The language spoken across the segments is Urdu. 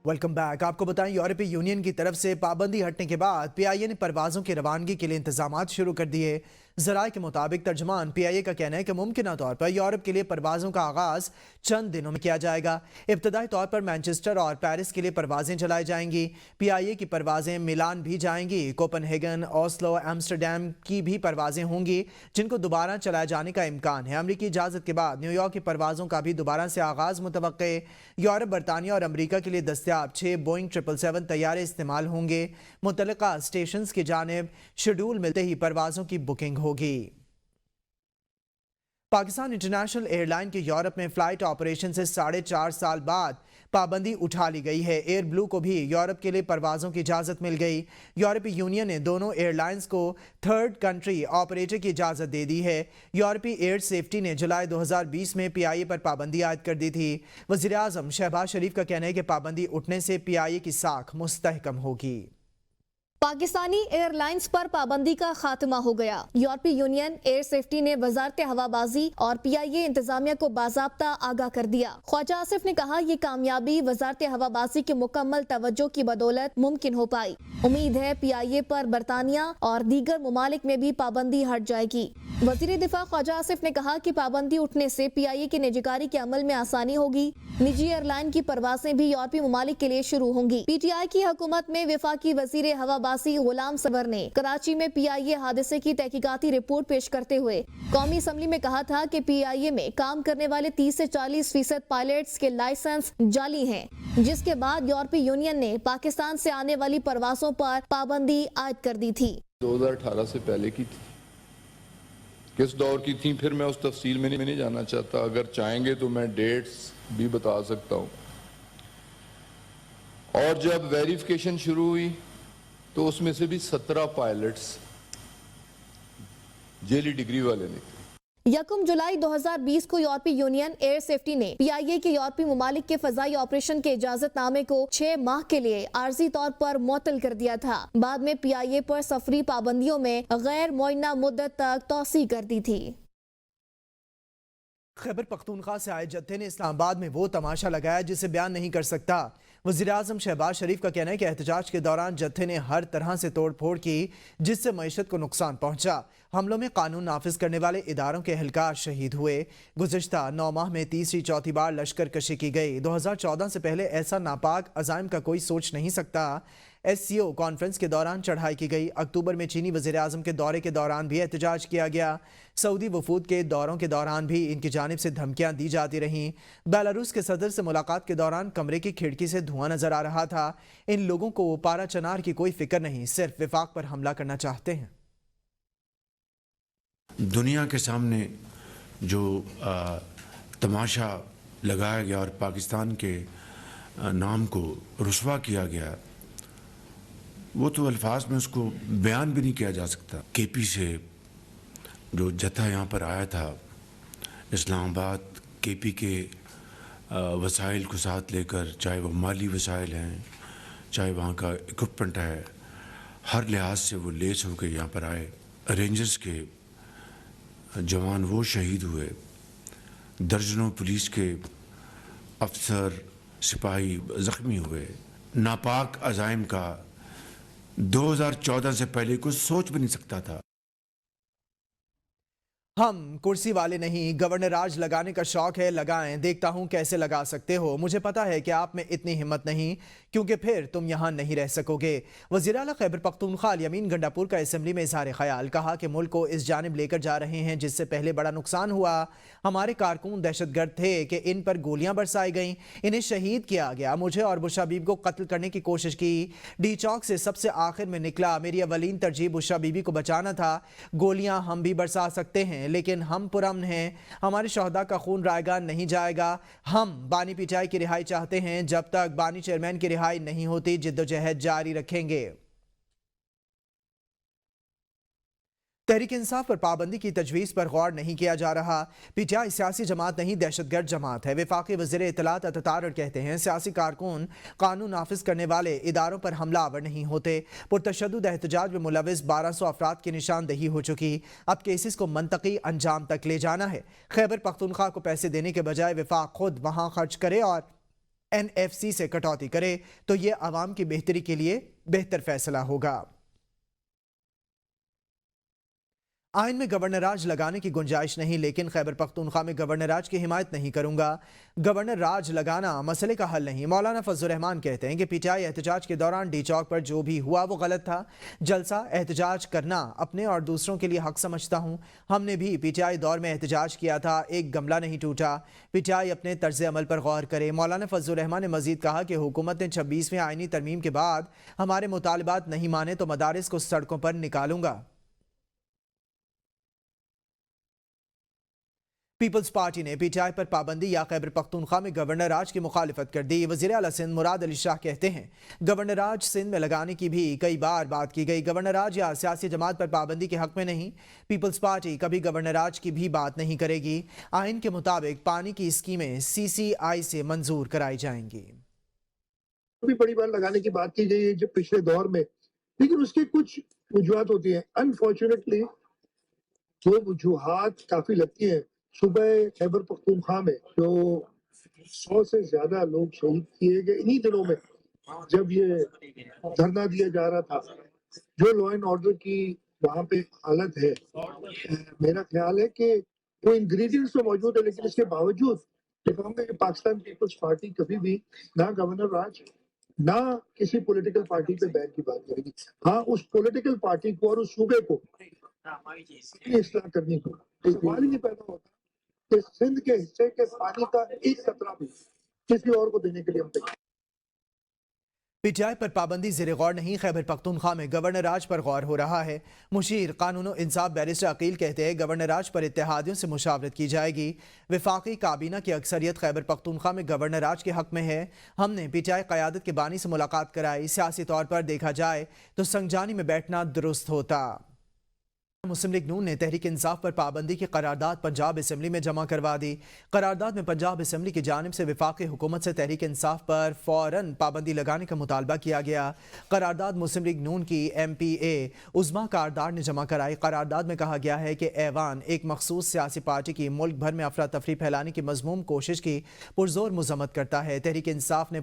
Welcome back. آپ کو بتائیں یورپی یونین کی طرف سے پابندی ہٹنے کے بعد پی آئی اے نے پروازوں کی روانگی کے لیے انتظامات شروع کر دیے۔ ذرائع کے مطابق ترجمان پی آئی اے کا کہنا ہے کہ ممکنہ طور پر یورپ کے لیے پروازوں کا آغاز چند دنوں میں کیا جائے گا۔ ابتدائی طور پر مانچسٹر اور پیرس کے لیے پروازیں چلائی جائیں گی۔ پی آئی اے کی پروازیں میلان بھی جائیں گی۔ کوپن ہیگن، اوسلو، ایمسٹرڈیم کی بھی پروازیں ہوں گی جن کو دوبارہ چلائے جانے کا امکان ہے۔ امریکی اجازت کے بعد نیو یارک کی پروازوں کا بھی دوبارہ سے آغاز متوقع۔ یورپ، برطانیہ اور امریکہ کے لیے دستیاب 6 بوئنگ 777 طیارے استعمال ہوں گے۔ متعلقہ اسٹیشنز کی جانب شیڈول ملتے ہی پروازوں کی بکنگ ہوگی۔ پاکستان انٹرنیشنل ایئر لائن کے یورپ میں فلائٹ آپریشن سے 4.5 سال بعد پابندی اٹھا لی گئی ہے۔ ایئر بلو کو بھی یورپ کے لیے پروازوں کی اجازت مل گئی۔ یورپی یونین نے دونوں ایئر لائنز کو تھرڈ کنٹری آپریٹر کی اجازت دے دی ہے۔ یورپی ایئر سیفٹی نے جولائی 2020 میں پی آئی اے پر پابندی عائد کر دی تھی۔ وزیر اعظم شہباز شریف کا کہنا ہے کہ پابندی اٹھنے سے پی آئی اے کی ساکھ مستحکم ہوگی۔ پاکستانی ایئر لائنز پر پابندی کا خاتمہ ہو گیا۔ یورپی یونین ایئر سیفٹی نے وزارت ہوابازی اور پی آئی اے انتظامیہ کو باضابطہ آگاہ کر دیا۔ خواجہ آصف نے کہا یہ کامیابی وزارت ہوابازی کے مکمل توجہ کی بدولت ممکن ہو پائی۔ امید ہے پی آئی اے پر برطانیہ اور دیگر ممالک میں بھی پابندی ہٹ جائے گی۔ وزیر دفاع خواجہ آصف نے کہا کہ پابندی اٹھنے سے پی آئی اے کی نجکاری کے عمل میں آسانی ہوگی۔ نجی ایئر لائن کی پروازیں بھی یورپی ممالک کے لیے شروع ہوں گی۔ پی ٹی آئی کی حکومت میں وفاقی وزیر ہوابازی غلام صبر نے کراچی میں پی آئی اے حادثے کی تحقیقاتی رپورٹ پیش کرتے ہوئے قومی اسمبلی میں کہا تھا کہ پی آئی اے میں کام کرنے والے 30 سے 40% پائلٹس کے لائسنس جعلی ہیں، جس کے بعد یورپی یونین نے پاکستان سے آنے والی پروازوں پر پابندی عائد کر دی تھی۔ 2018 سے پہلے کی تھی، کس دور کی تھی، پھر میں اس تفصیل میں نہیں جانا چاہتا۔ اگر چاہیں گے تو میں ڈیٹس بھی بتا سکتا ہوں۔ اور جب ویریفیکیشن شروع ہوئی تو اس میں سے بھی 17 پائلٹس جیلی ڈگری والے نکلے۔ 1 جولائی 2020 کو یورپی یونین ایئر سیفٹی نے پی آئی اے کے یورپی ممالک کے فضائی آپریشن کے اجازت نامے کو 6 ماہ کے لیے عارضی طور پر معطل کر دیا تھا۔ بعد میں پی آئی اے پر سفری پابندیوں میں غیر معینہ مدت تک توسیع کر دی تھی۔ خیبر پختونخوا سے آئے جتھے نے اسلام آباد میں وہ تماشا لگایا جسے بیان نہیں کر سکتا۔ وزیر اعظم شہباز شریف کا کہنا ہے کہ احتجاج کے دوران جتھے نے ہر طرح سے توڑ پھوڑ کی جس سے معیشت کو نقصان پہنچا۔ حملوں میں قانون نافذ کرنے والے اداروں کے اہلکار شہید ہوئے۔ گزشتہ 9 ماہ میں تیسری چوتھی بار لشکر کشی کی گئی۔ 2014 سے پہلے ایسا ناپاک عزائم کا کوئی سوچ نہیں سکتا۔ ایس سی او کانفرنس کے دوران چڑھائی کی گئی۔ اکتوبر میں چینی وزیر اعظم کے دورے کے دوران بھی احتجاج کیا گیا۔ سعودی وفود کے دوروں کے دوران بھی ان کی جانب سے دھمکیاں دی جاتی رہیں۔ بیلاروس کے صدر سے ملاقات کے دوران کمرے کی کھڑکی سے دھواں نظر آ رہا تھا۔ ان لوگوں کو پارا چنار کی کوئی فکر نہیں، صرف وفاق پر حملہ کرنا چاہتے ہیں۔ دنیا کے سامنے جو تماشا لگایا گیا اور پاکستان کے نام کو رسوا کیا گیا، وہ تو الفاظ میں اس کو بیان بھی نہیں کیا جا سکتا۔ کے پی سے جو جتھا یہاں پر آیا تھا اسلام آباد، کے پی کے وسائل کو ساتھ لے کر، چاہے وہ مالی وسائل ہیں، چاہے وہاں کا اکوپمنٹ ہے، ہر لحاظ سے وہ لیس ہو کے یہاں پر آئے۔ رینجرز کے جوان وہ شہید ہوئے، درجنوں پولیس کے افسر سپاہی زخمی ہوئے۔ ناپاک عزائم کا 2014 سے پہلے کوئی سوچ بھی نہیں سکتا تھا۔ ہم کرسی والے نہیں، گورنر راج لگانے کا شوق ہے، لگائیں، دیکھتا ہوں کیسے لگا سکتے ہو۔ مجھے پتا ہے کہ آپ میں اتنی ہمت نہیں کیونکہ پھر تم یہاں نہیں رہ سکو گے۔ وزیر اعلیٰ خیبر پختونخوا الیمین گنڈاپور کا اسمبلی میں اظہار خیال، کہا کہ ملک کو اس جانب لے کر جا رہے ہیں جس سے پہلے بڑا نقصان ہوا۔ ہمارے کارکن دہشت گرد تھے کہ ان پر گولیاں برسائی گئیں، انہیں شہید کیا گیا، مجھے اور بشرا بیبی کو قتل کرنے کی کوشش کی۔ ڈی چوک سے سب سے آخر میں نکلا، میری اولین ترجیح بشرا بیبی کو بچانا تھا۔ گولیاں ہم بھی برسا سکتے ہیں لیکن ہم پرامن ہیں، ہمارے شہداء کا خون رائیگان نہیں جائے گا۔ ہم بانی پی ٹی آئی کی رہائی چاہتے ہیں، جب تک بانی چیئرمین کی رہائی نہیں ہوتی جدوجہد جاری رکھیں گے۔ تحریک انصاف پر پابندی کی تجویز پر غور نہیں کیا جا رہا۔ پی ٹی آئی سیاسی جماعت نہیں، دہشت گرد جماعت ہے۔ وفاقی وزیر اطلاعات اتتارڈ کہتے ہیں سیاسی کارکن قانون نافذ کرنے والے اداروں پر حملہ آور نہیں ہوتے۔ پرتشدد احتجاج میں ملوث 1200 افراد کی نشاندہی ہو چکی، اب کیسز کو منطقی انجام تک لے جانا ہے۔ خیبر پختونخوا کو پیسے دینے کے بجائے وفاق خود وہاں خرچ کرے اور NFC سے کٹوتی کرے تو یہ عوام کی بہتری کے لیے بہتر فیصلہ ہوگا۔ آئین میں گورنر راج لگانے کی گنجائش نہیں، لیکن خیبر پختونخوا میں گورنر راج کی حمایت نہیں کروں گا۔ گورنر راج لگانا مسئلے کا حل نہیں۔ مولانا فضل الرحمان کہتے ہیں کہ پی ٹی آئی احتجاج کے دوران ڈی چوک پر جو بھی ہوا وہ غلط تھا۔ جلسہ احتجاج کرنا اپنے اور دوسروں کے لیے حق سمجھتا ہوں۔ ہم نے بھی پی ٹی آئی دور میں احتجاج کیا تھا، ایک گملہ نہیں ٹوٹا۔ پی ٹی آئی اپنے طرز عمل پر غور کرے۔ مولانا فضل الرحمان نے مزید کہا کہ حکومت نے 26ویں آئینی ترمیم کے بعد ہمارے مطالبات نہیں مانے تو مدارس کو سڑکوں پر نکالوں گا۔ پیپلز پارٹی نے پی ٹی آئی پر پابندی یا خیبر پختونخوا میں گورنر راج کی مخالفت کر دی۔ وزیر اعلیٰ سندھ مراد علی شاہ کہتے ہیں گورنر راج سندھ میں لگانے کی بھی کئی بار بات کی گئی، گورنر راج یا سیاسی جماعت پر پابندی کے حق میں نہیں۔ پیپلز پارٹی کبھی گورنر راج کی بھی بات نہیں کرے گی۔ آئین کے مطابق پانی کی اسکیمیں CCI سے منظور کرائی جائیں گی۔ بھی بڑی بار لگانے کی بات کی گئی ہے جو پچھلے دور میں، لیکن اس کی کچھ وجوہات ہوتی ہیں۔ انفارچونیٹلی جو وجوہات کافی لگتی ہیں، صبح خیبر پختونخوا میں جو 100 سے زیادہ لوگ شہید کیے گئے انہی دنوں میں جب یہ دھرنا دیا جا رہا تھا، جو لا اینڈ آرڈر کی وہاں پہ حالت ہے، میرا خیال ہے کہ وہ انگریڈینٹس تو موجود ہے، لیکن اس کے باوجود پاکستان پیپلز پارٹی کبھی بھی نہ گورنر راج نہ کسی پولیٹیکل پارٹی پہ بین کی بات کرے گی۔ ہاں اس پولیٹیکل پارٹی کو اور اس صوبے کو اصلاح کرنی کو سوال ہی نہیں پیدا ہوتا کہ سندھ کے حصے کے پانی کا ایک قطرہ بھی کسی اور کو دینے کے لیے ہم تیار۔ پی ٹی آئی پر پابندی زیر غور نہیں، خیبر پختونخوا میں گورنر راج پر غور ہو رہا ہے۔ مشیر قانون و انصاف بیرسٹر عقیل کہتے ہیں گورنر راج پر اتحادیوں سے مشاورت کی جائے گی۔ وفاقی کابینہ کی اکثریت خیبر پختونخوا میں گورنر راج کے حق میں ہے۔ ہم نے پی ٹی آئی قیادت کے بانی سے ملاقات کرائی۔ سیاسی طور پر دیکھا جائے تو سنگجانی میں بیٹھنا درست ہوتا۔ مسلم لیگ نون نے تحریک انصاف پر پابندی کی قرارداد پنجاب اسمبلی میں جمع کروا دی۔ قرارداد میں پنجاب اسمبلی کی جانب سے وفاقی حکومت سے تحریک انصاف پر فوراً پابندی لگانے کا مطالبہ کیا گیا۔ قرارداد مسلم لیگ نون کی MPA عظمیٰ کاردار نے جمع کرائی۔ قرارداد میں کہا گیا ہے کہ ایوان ایک مخصوص سیاسی پارٹی کی ملک بھر میں افراتفری پھیلانے کی مذموم کوشش کی پرزور مذمت کرتا ہے۔ تحریک انصاف نے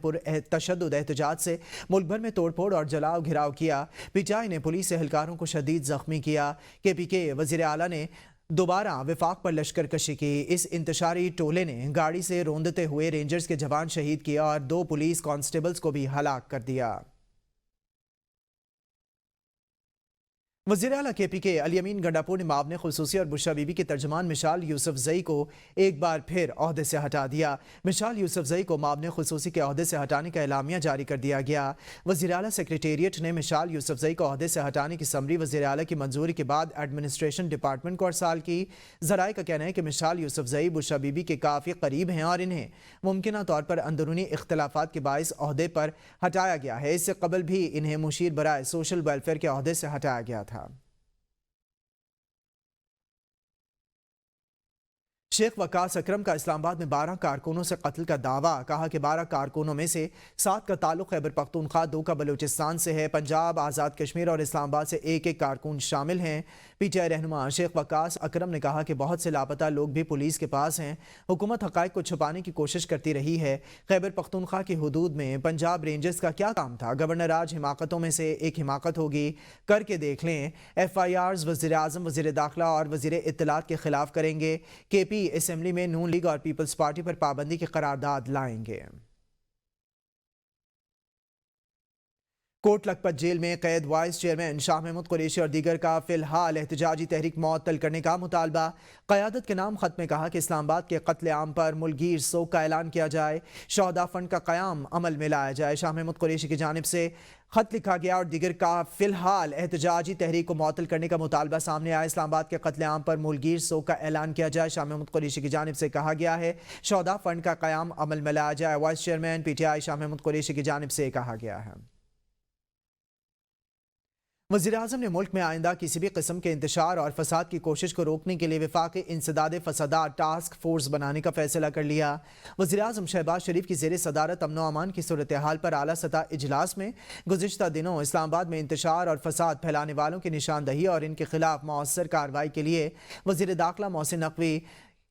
تشدد احتجاج سے ملک بھر میں توڑ پھوڑ اور جلاؤ گھراؤ کیا۔ پی ٹی آئی نے پولیس اہلکاروں کو شدید زخمی کیا۔ KP کے وزیر اعلیٰ نے دوبارہ وفاق پر لشکر کشی کی۔ اس انتشاری ٹولے نے گاڑی سے روندتے ہوئے رینجرز کے جوان شہید کیا اور 2 پولیس کانسٹیبلز کو بھی ہلاک کر دیا۔ وزیر اعلیٰ KP کے علی امین گنڈاپور نے معاون خصوصی اور بشرا بی بی کے ترجمان مشال یوسف زئی کو ایک بار پھر عہدے سے ہٹا دیا۔ مشال یوسف زئی کو معاون خصوصی کے عہدے سے ہٹانے کا اعلامیہ جاری کر دیا گیا۔ وزیر اعلیٰ سیکریٹریٹ نے مشال یوسف زئی کو عہدے سے ہٹانے کی سمری وزیر اعلیٰ کی منظوری کے بعد ایڈمنسٹریشن ڈپارٹمنٹ کو ارسال کی۔ ذرائع کا کہنا ہے کہ مشال یوسف زئی بشرا بی بی کے کافی قریب ہیں اور انہیں ممکنہ طور پر اندرونی اختلافات کے باعث عہدے پر ہٹایا گیا ہے۔ اس سے قبل بھی انہیں مشیر برائے سوشل ویلفیئر کے عہدے سے ہٹایا گیا تھا۔ شیخ وقاص اکرم کا اسلام آباد میں 12 کارکنوں سے قتل کا دعویٰ۔ کہا کہ 12 کارکنوں میں سے 7 کا تعلق خیبر پختونخوا، 2 کا بلوچستان سے ہے۔ پنجاب، آزاد کشمیر اور اسلام آباد سے ایک ایک کارکن شامل ہیں۔ پی ٹی آئی رہنما شیخ وقاص اکرم نے کہا کہ بہت سے لاپتہ لوگ بھی پولیس کے پاس ہیں۔ حکومت حقائق کو چھپانے کی کوشش کرتی رہی ہے۔ خیبر پختونخوا کی حدود میں پنجاب رینجرز کا کیا کام تھا؟ گورنر راج حماقتوں میں سے ایک حماقت ہوگی، کر کے دیکھ لیں۔ FIRs وزیر اعظم، وزیر داخلہ اور وزیر اطلاعات کے خلاف کریں گے۔ KP اسمبلی میں نون لیگ اور پیپلز پارٹی پر پابندی کی قرارداد لائیں گے۔ کوٹ لکھپت جیل میں قید وائس چیئرمین شاہ محمود قریشی اور دیگر کا فی الحال احتجاجی تحریک معطل کرنے کا مطالبہ۔ قیادت کے نام خط میں کہا کہ اسلام آباد کے قتل عام پر ملگیر سوگ کا اعلان کیا جائے، شہداء فنڈ کا قیام عمل میں لایا جائے۔ شاہ محمود قریشی کی جانب سے خط لکھا گیا اور دیگر کا فی الحال احتجاجی تحریک کو معطل کرنے کا مطالبہ سامنے آیا۔ اسلام آباد کے قتل عام پر ملگیر سوگ کا اعلان کیا جائے۔ شاہ محمود قریشی کی جانب سے کہا گیا ہے شہداء فنڈ کا قیام عمل میں لایا جائے۔ Vice chairman PTI Shah Mahmood Qureshi کی جانب سے کہا گیا ہے۔ وزیر اعظم نے ملک میں آئندہ کسی بھی قسم کے انتشار اور فساد کی کوشش کو روکنے کے لیے وفاقی انسداد فسادات ٹاسک فورس بنانے کا فیصلہ کر لیا۔ وزیر اعظم شہباز شریف کی زیر صدارت امن و امان کی صورتحال پر اعلیٰ سطح اجلاس میں گزشتہ دنوں اسلام آباد میں انتشار اور فساد پھیلانے والوں کی نشاندہی اور ان کے خلاف مؤثر کارروائی کے لیے وزیر داخلہ Mohsin Naqvi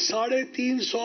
350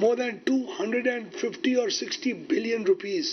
more than 250 or 60 billion rupees।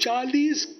40